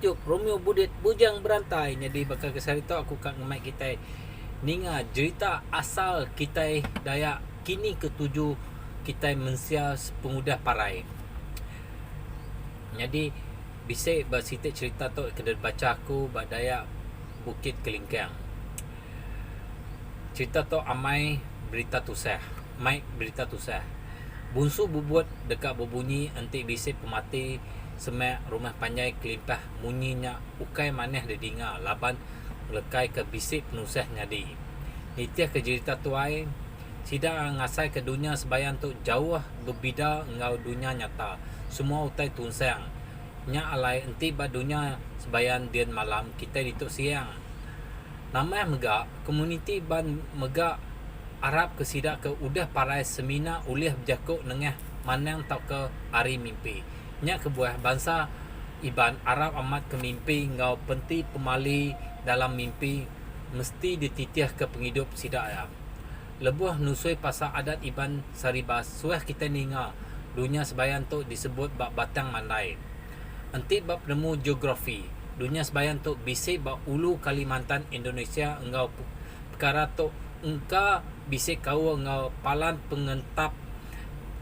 YouTube Romeo Budit Bujang Berantai. Jadi bakal kesarito aku kat ngemai kita ninga cerita asal kita Dayak kini ketujuh kita mensia pengudah parai. Jadi bisik bersitik cerita tu kena baca aku bak Dayak Bukit Kelingkang. Cerita tu amai berita tusah. Mai berita tusah. Bunsu bubut dekat berbunyi antik bisik pemati semak rumah panjai kelimpah munyinya ukai maneh dedinga laban lekai ke bisik penusah nyadi. Nitiah ke cerita tuai sida ngasai ke dunia sebayan tu jauh berbida ngau dunia nyata. Semua utai tunsang. Nya alai enti ba dunia sebayan dian malam kita dituk siang. Nama megak komuniti ban megak Arab ke sida ke udah parai semina ulih berjakuk nengah manang tau ke hari mimpi. Nya kebuah bangsa iban Arab amat ke mimpi ngau penti pemali dalam mimpi mesti dititiah ke penghidup sida ya. Lebuh nusui pasal adat iban saribas suah kita ninga dunia sebayan tu disebut bak batang mandai. Enti bak penemu geografi dunia sebayan tu bisik bak ulu Kalimantan Indonesia engau perkara tu engka bisik kau engau palan pengentap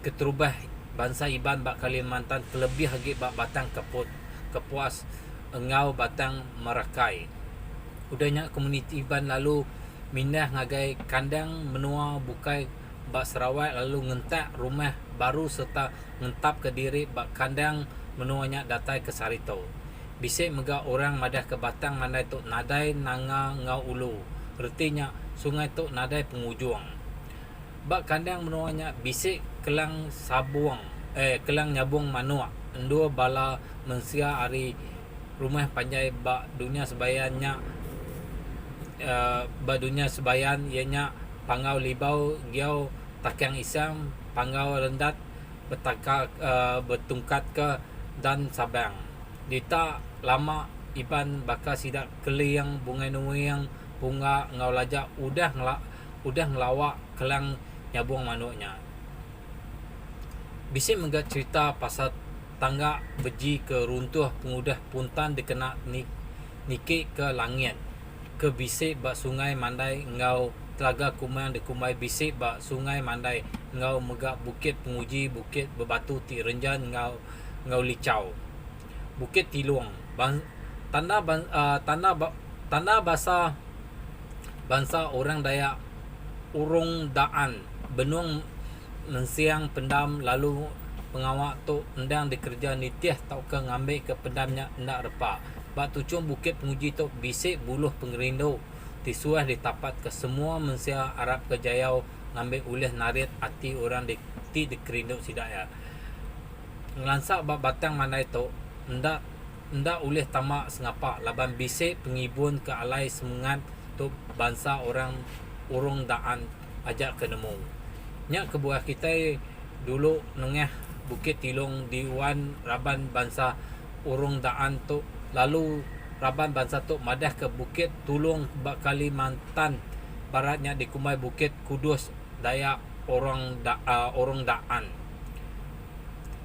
keterubah bangsa iban bak Kalimantan kelebih lagi bak batang kepuas engau batang Merakai. Udahnya komuniti iban lalu mindah ngagai kandang menua bukai bak Sarawak lalu ngentak rumah baru serta ngentap ke diri bak kandang menuanya datai ke Sarito. Bisik mega orang madah ke batang mandai tu nadai nanga ngau ulu. Artinya sungai tu nadai pengujung. Bak kandang menuanya bisik kelang sabuang kelang nyabung manuak. Endua bala mensia hari rumah panjai bak dunia sebayannya bak dunia sebayan ianya pangau libau giau takyang isam pangau rendat bertungkat ke dan Sabang. Dita lama iban bakal sidak keliang bunga nuang bunga ngau lajak udah ngelawak kelang nyabung manuknya. Bisik mengat cerita pasal tangga beji ke runtuh pengudah puntan dikena nikik ke langit. Ke bisik bak sungai mandai ngau telaga kumang dikumai bisik bak sungai mandai ngau megak bukit penguji bukit berbatu ti renjan ngau licau. Bukit Tiluang tanda bahasa bangsa orang Dayak Urung Daan Benung mensiang pendam lalu pengawak tu endang dikerja nitiah tau ke ngambil ke pendamnya ndak repa. Bak tucung bukit penguji tu bisik buluh pengerindu disuah ditapat ke semua mensia Arab kejayau ngambil ulih narit hati orang di kerindu sidaya. Ngelansak bak batang mandai tu ndak ulih tamak sengapa laban bisik pengibun ke alai semangat tu bangsa orang Urung Daan ajak ke nemu. Nya kebuah kita dulu nengah Bukit Tilong di wan raban bangsa Urung Daan tu lalu raban bangsa tu madah ke Bukit Tulung bak Kalimantan baratnya dikumai Bukit Kudus Dayak Urung Daan.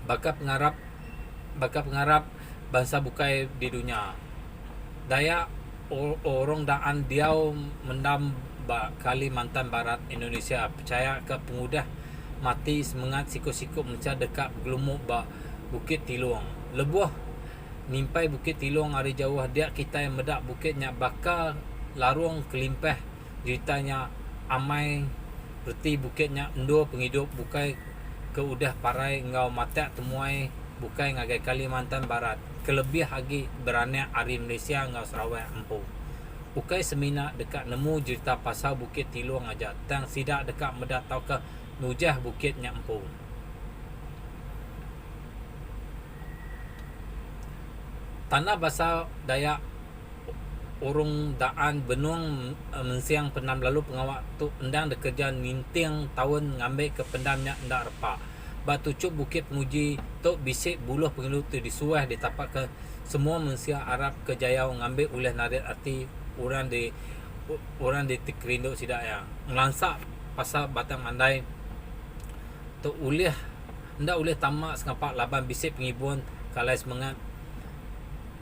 Bakal pengarap bangsa bukai di dunia. Dayak Urung Daan diau mendam bak Kalimantan Barat Indonesia percaya ke pengudah mati semangat sikut-sikut mencah dekat gelumuk bak Bukit Tilong. Lebuh nimpai Bukit Tilong hari jauh dia kita yang medak bukitnya bakal larung kelimpah ceritanya amai berti bukitnya endo penghidup bukai ke udah parai ngau matak temuai bukai ngagai Kalimantan Barat kelebih lagi beranak hari Malaysia ngau Sarawak empu. Bukai semina dekat nemu cerita pasal Bukit Tilong aja tang sidak dekat medak tau ke nujah bukitnya empu. Tanah bahasa Dayak Urung Daan Benung mensiang pendam lalu pengawak tu endang bekerja ninting tahun ngambil ke pendamnya ndak repa. Batucuk Bukit Penguji tu bisik buluh pengilu tu disuah ditapak ke semua mensia Arab kejayau ngambil ulih narit arti orang di Tikrindo sidak ya. Ngelansak pasal batang mandai tu ulih ndak ulih tamak sengapak laban bisik pengibun kalai semangat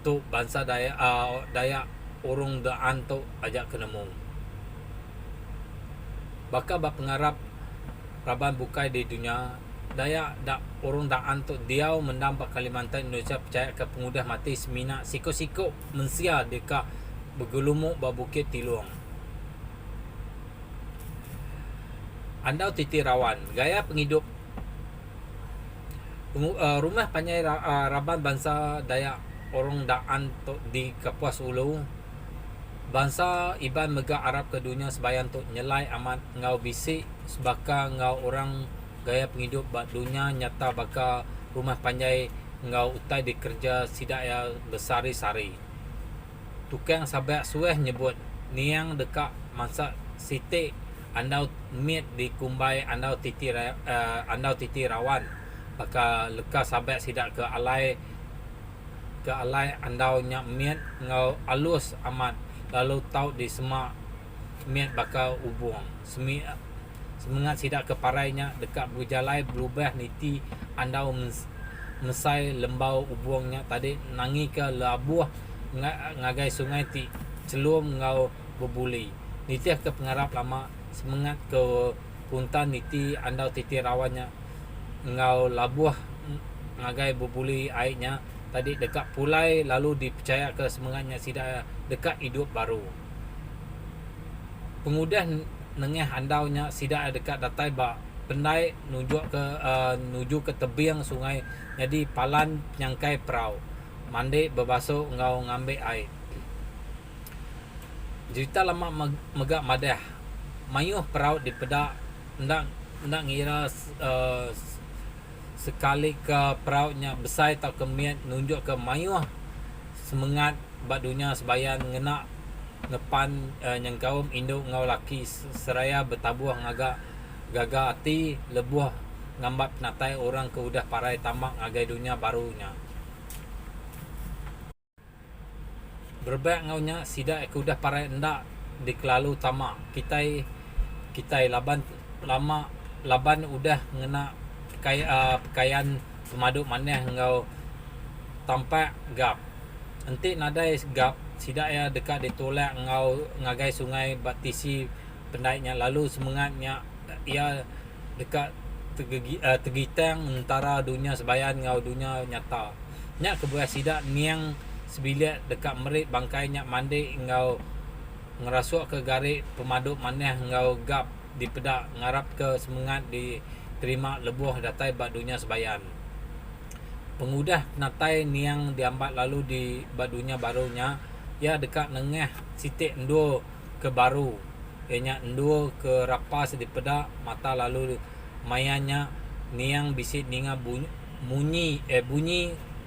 tu bangsa Dayak urung daan tu ajak kenemung. Bakal pengarap Raban bukai di dunia Dayak urung daan tu diau mendampak Kalimantan Indonesia percaya ke pengudah mati semina siko-siko mensia dekat bergelumuk Bukit Tiluang. Andau Titi Rawan gaya penghidup rumah panjai Raban bangsa Dayak orang daan di Kapuas Ulu. Bangsa Iban megak Arab ke dunia sebayan tu nyelai amat ngau bisik sebaka ngau orang gaya penghidup bak dunia nyata baka rumah panjai ngau utai dikerja sidak ya besari-sari. Tukang sabak sueh nyebut niang dekat masa siti andau mit di kumbai andau titi rawan baka lekas sabak sidak ke alai andau nyak mit ngau alus amat lalu tau di semak miat bakal ubung semangat sidak ke parainya dekat berjalai berubah niti andau mesai lembau ubungnya tadi nangi ke labuh ngagai sungai ti celum ngau berbuli niti ke pengarap lama semangat ke puntan niti andau titi rawannya ngau labuh ngagai berbuli airnya tadi dekat pulai lalu dipercaya ke semangatnya sidak dekat hidup baru. Pengudah nengah andaunya sidak dekat datai bak pendai nuju ke tebing sungai jadi palan nyangkai perau mandi berbasuh ngau ngambil air. Cerita lama megak madah mayuh perau di pedak ndak ngira sekali ke perautnya besar atau kemiat nunjuk ke mayuh semangat bak dunia sebayan ngena ngepan yang kaum induk ngau laki seraya bertabuh ngagak gaga hati lebuh ngambat penatai orang ke udah parai tamak ngagai dunia barunya. Berbaik ngaunya sidak ke udah parai ndak dikelalu tamak kita laban lama laban udah ngena pakaian pemaduk maneh ngau tampak gap nanti nadai gap sidak ya dekat ditolak ngau ngagai sungai batisi pendaiknya lalu semangatnya ia dekat tegitang antara dunia sebayan ngau dunia nyata nyak kebuah sidak niang sebilik dekat merit bangkainya mandi ngau ngerasuk ke garik pemaduk maneh ngau gap di pedak ngarap ke semangat di terima lebuh datai bak dunia sebayan. Pengudah natai niang diambat lalu di bak dunia barunya ya dekat nengah sitik endu ke baru ianya endu ke rapas di pedak mata lalu mayanya niang bisik ninga bunyi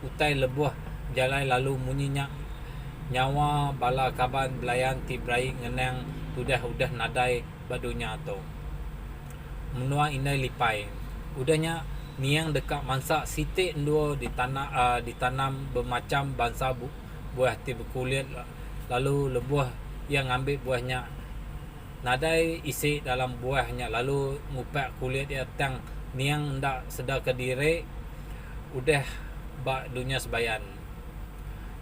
utai lebuh jalai lalu munyinya nyawa bala kaban belayan tibrai ngenang udah nadai bak dunia tu menua inai lipai udahnya niang dekat mansa sitik dua ditanam bermacam bangsa buah ti berkulit lalu lebuh yang ambil buahnya nadai isi dalam buahnya lalu ngupak kulit dia tang niang ndak sedar ke diri udah bak dunia sebayan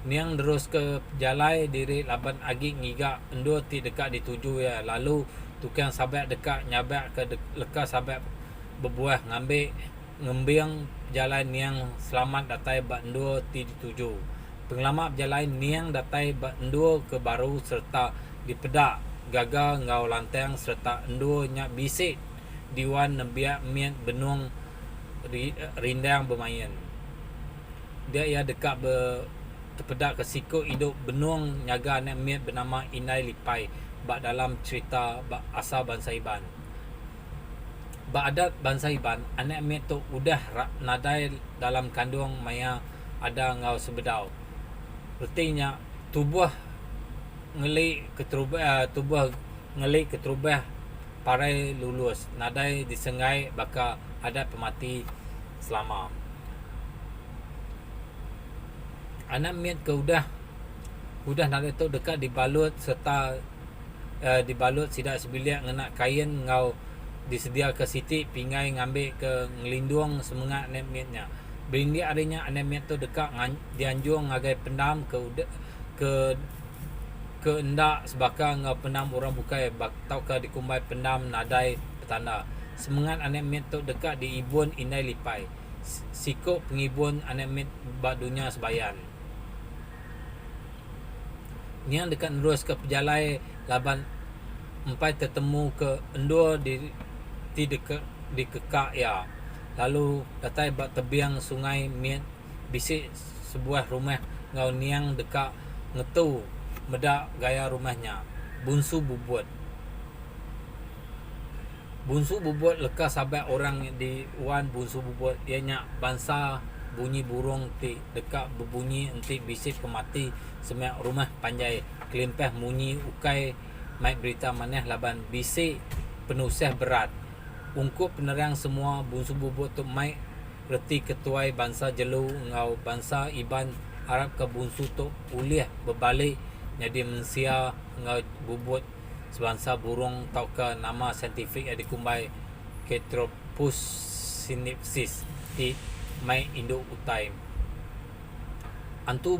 niang terus ke jalai diri laban agi ngiga endo ti dekat dituju ya lalu tukang sabak dekat nyabak ke lekas sabak berbuah ngembiang jalan yang selamat datai bak endo ti dituju pengalaman berjalan niang datai bak endo ke baru serta dipedak gagal ngau lantang serta endo nyak bisik diwan nembiak mian benung rindang bermain dia ia dekat terpedak ke siku hidup benung nyaga nek mian bernama Inai Lipai bak dalam cerita bak asal bangsa Iban. Bak adat bangsa Iban anak miat tu udah nadai dalam kandung maya ada ngau sebedau. Artinya tubuh ngelik keterubah parai lulus nadai disengai baka adat pemati selama. Anak miat ke udah nadai tu dekat dibalut serta dibalut sidak sebilik ngena kain ngau disedia ke siti pingai ngambil ke ngelindung semangat net miatnya Bindi adanya anemia tu dekat dianjur ngagai pendam ke endak sebakang pendam orang bukai tau ke dikumbai pendam nadai petanda. Semangat anemia tu dekat di ibun indai lipai. Sikok pengibun anemia bak dunia sebayan. Niang dekat nerus ke pejalai laban empai tertemu ke endor di dekat di kekak ya. Lalu datai bak tebiang sungai miet bisik sebuah rumah ngau niang dekat ngetu medak gaya rumahnya. Bunsu bubut lekas sabai orang di wan bunsu bubut ianya bangsa bunyi burung ti dekat berbunyi enti bisik pemati semak rumah panjai kelimpah munyi ukai mai berita maneh laban bisik penusah berat ungkup penerang semua bunsu bubut tu mai reti ketuai bangsa jelu ngau bangsa iban Arab ke bunsu tu ulih berbalik jadi mensia ngau bubut sebangsa burung tau ke nama saintifik yang dikumbai Ketropus sinipsis di mai induk utai. Antu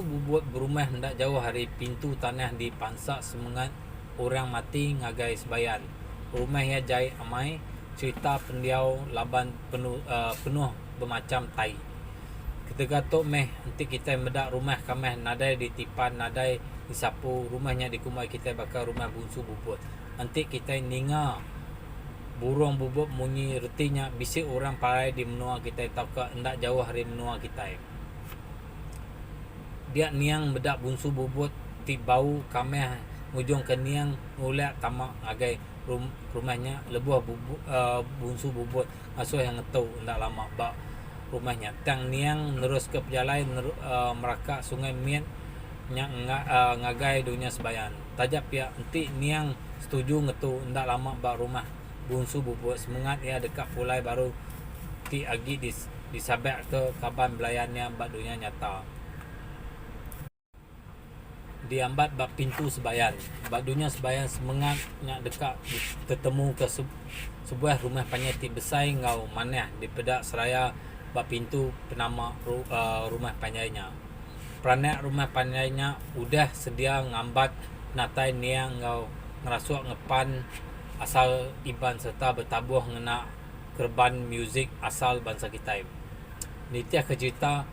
bubut berumah hendak jauh hari pintu tanah di pansak semangat orang mati ngagai sebayan. Rumah ya jai amai cerita pendiau laban penuh bermacam tai. Ketika tu meh nanti kita medak rumah kami nadai ditipan nadai disapu rumahnya dikumai kita bakal rumah bunsu bubut. Nanti kita ninga burung bubut munyi retinya bisik orang parai di menua kita tahu ke hendak jauh hari menua kita. Dia niang bedak bunsu bubut ti bau kami ngujung ke niang ngulak tamak agai rumahnya lebuh bunsu bubut asuh yang ngetau hendak lama bak rumahnya tang niang nerus ke pejalai merakak sungai miet ngagai dunia sebayan tajap ya enti niang setuju ngetu hendak lama bak rumah bunsu bubut semangat ya dekat pulai baru ti agi disabak ke kaban belayannya bak dunia nyata diambat bak pintu sebayan bak dunia sebayan semangat nya dekat ketemu ke sebuah rumah panyati besai ngau maneh di pedak seraya bak pintu penama rumah panjainya peranak rumah panjainya udah sedia ngambat natai niang ngau ngerasuak ngepan asal iban serta bertabuh ngena kerban muzik asal bangsa kita. Nitiah ke cerita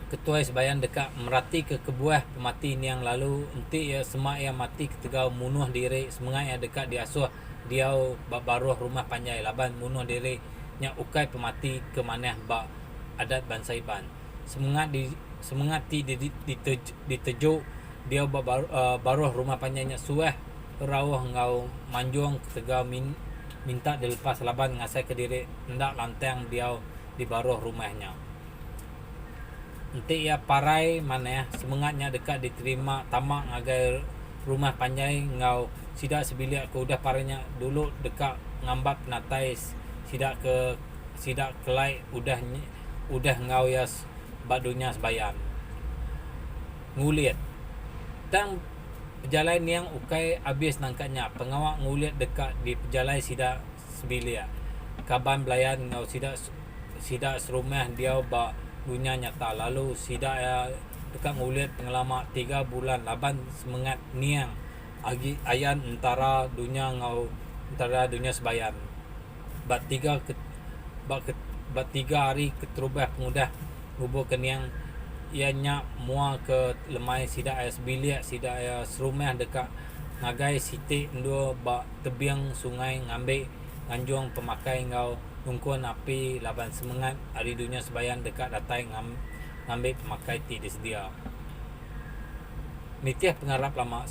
ketua sebayan dekat merati ke kebuah pemati ni yang lalu enti ya semak yang mati ketika munuh diri semangat yang dekat diasuh dia baruh rumah panjai laban munuh diri nya ukai pemati ke maneh bak adat bangsa iban. Semangat ditejuk dia baruh rumah panjainya suah rawah ngau manjung ketika minta dilepas laban ngasai ke diri hendak lantang dia di baruh rumahnya. Nanti ya parai mana semangatnya dekat diterima tamak ngagai rumah panjai ngau sidak sebilik ke udah parainya dulu dekat ngambat penatai sidak kelai udah ngau ya badunya sebayan ngulit tang pejalai yang ukai habis nangkatnya pengawak ngulit dekat di pejalai sidak sebilia kaban belayan ngau sidak serumah dia bak dunia nyata lalu sidak ya dekat ngulit pengalaman 3 bulan laban semangat niang agi ayan antara dunia sebayan bat 3 hari keterubah pengudah ngubur ke niang ianya mua ke lemai sidak aya sebilik sidak aya serumah dekat ngagai siti ndo bak tebiang sungai ngambil nganjung pemakai ngau nungkun api laban semangat hari dunia sebayan dekat datai ngambil pemakai ti disedia nitiah pengarap lama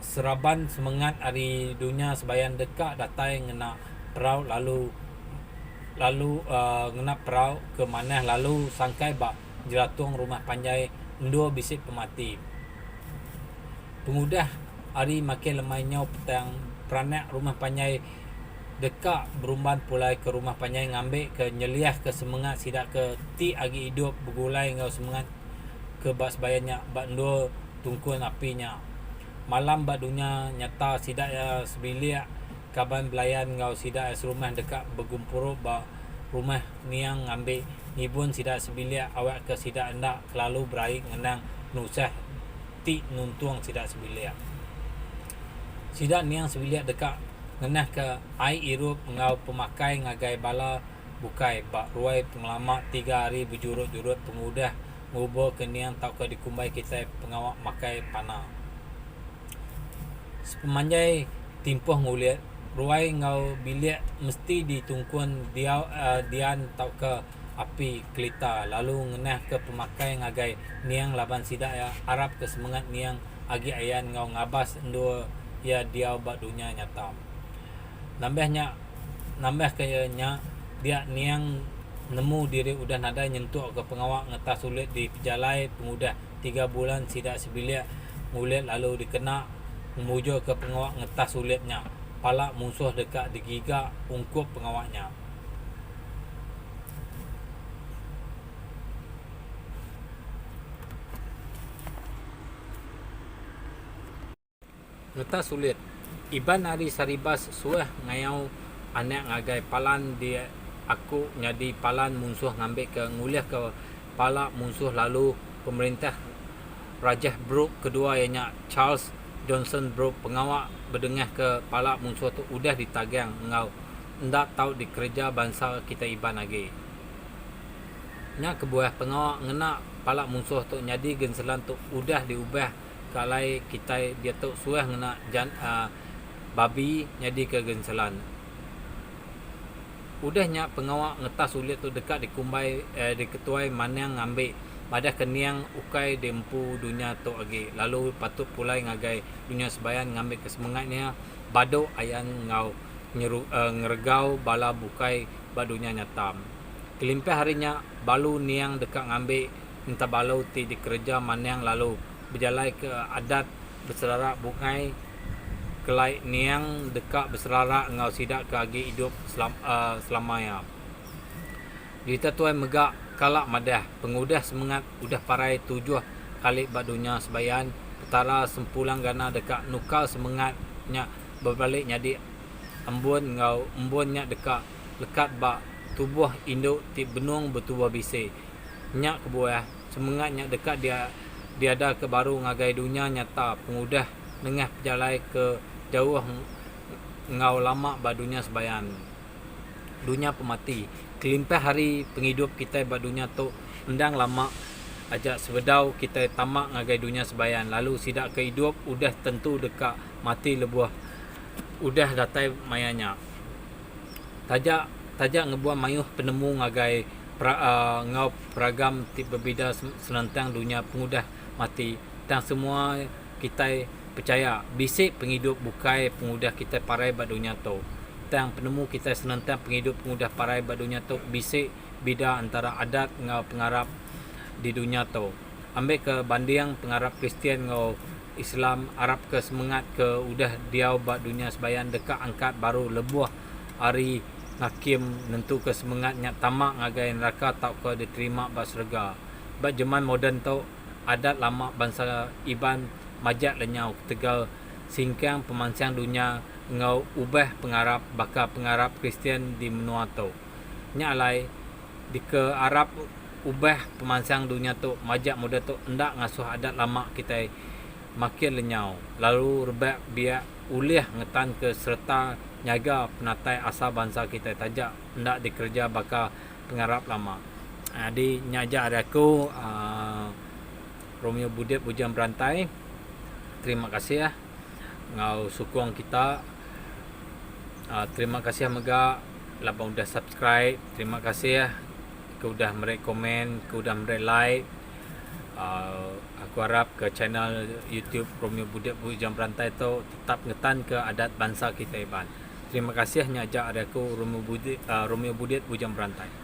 seraban semangat hari dunia sebayan dekat datai ngena perau lalu ngena perau ke mana lalu sangkai bak jeratung rumah panjai endo bisik pemati pengudah hari makin lemainya petang peranak rumah panjai dekat berumban pulai ke rumah panjai ngambil ke nyeliah ke semangat sidak ke ti agi hidup bergulai ngau semangat ke bas bayarnya bak endo tungkun apinya malam bak dunia nyata sidak ya sebilik kaban belayan ngau sidak ya serumah dekat bergumpuruk bak rumah niang ngambil ngibun sidak sebilik awak ke sidak hendak lalu beraik ngenang nusah ti nuntuang sidak sebilik. Sidak niang sebilik dekat ngenah ke ai irup ngau pemakai ngagai bala bukai bak ruai pengalamak 3 hari berjurut-jurut pengudah ngubur ke niang tau ke dikumbai kita pengawak makai panah. Sepemanjai timpoh nguliat ruai ngau bilik mesti ditungkuan dian tau ke api kelita lalu ngenah ke pemakai ngagai niang laban sidak ya Arab ke semangat niang agi ayan ngau ngabas endo ya diau bak dunia nyata. Nambah kayaknya dia niang nemu diri udah nada nyentuh ke pengawak ngetas sulit di pejalai pengudah 3 bulan sidak sebilik ngulit lalu dikena memuja ke pengawak ngetas sulitnya pala musuh dekat digigak ungkup pengawaknya. Ngetas sulit iban hari saribas suah ngayau anak ngagai palan dia aku nyadi palan musuh ngambil ke nguliah ke pala musuh lalu pemerintah Rajah Brooke kedua ianya Charles Johnson Brooke pengawak berdengah ke pala musuh tu udah ditagang ngau ndak tahu dikerja bangsa kita iban lagi. Nya kebuah pengawak ngena pala musuh tu nyadi genselan tu udah diubah kalai kita dia tu suah ngena babi nyadi ke genselan. Udahnya pengawak ngetas sulit tu dekat dikumbai diketuai manang ngambil pada keniang ukai dempu dunia tu lagi lalu patut pulai ngagai dunia sebayan ngambil kesemangatnya bado ayan ngau ngeregau bala bukai ba dunia nyata. Kelimpah harinya balu niang dekat ngambil minta balau ti dikerja manang lalu berjalai ke adat berselarak bukai kelai niang dekat berselarak ngau sidak ke agi hidup selamanya. Kita tuai megak kalak madah pengudah semangat udah parai 7 kali bak dunia sebayan petara sempulang gana dekat nukal semangatnya berbalik nyadi embunnya dekat lekat bak tubuh induk ti benung bertubuh bisi nyak kebuah semangatnya dekat dia ada ke baru ngagai dunia nyata pengudah nengah perjalai ke jauh ngau lama bak dunia sebayan dunia pemati. Kelimpah hari penghidup kita bak dunia tu endang lama ajak sebedau kita tamak ngagai dunia sebayan lalu sidak ke hidup udah tentu dekat mati lebuah udah datai mayanya tajak ngebuah mayuh penemu ngagai ngau peragam tip berbeza senantang dunia pengudah mati dan semua kita percaya bisik penghidup bukai pengudah kita parai bak dunia tu tang penemu kita senantang penghidup pengudah parai bak dunia tu bisik bida antara adat ngau pengarap di dunia tu ambil ke banding pengarap Kristian ngau Islam Arab ke semangat ke udah diau bak dunia sebayan dekat angkat baru lebuah hari hakim nentu ke semangatnya tamak ngagai neraka tak ke diterima bak surga bak zaman moden tu adat lama bangsa iban majak lenyau tegal singkang pemansang dunia ngau ubah pengarap baka pengarap Kristian di menua tu nya alai di ke Arab ubah pemansang dunia tu majak muda tu ndak ngasuh adat lama kita makin lenyau lalu rebak biak uliah ngetan ke serta nyaga penatai asal bangsa kita tajak ndak dikerja baka pengarap lama. Di nyaja ada aku Romeo Budet Bujang Berantai. Terima kasih ya ngau sukong kita. Terima kasih mega lapang udah subscribe. Terima kasih ya kau udah merek komen, kau udah merek like. Aku harap ke channel YouTube Romeo Budet Bujang Berantai tu tetap ngetan ke adat bangsa kita iban. Terima kasih nyajak ada aku Romeo Budet Bujang Berantai.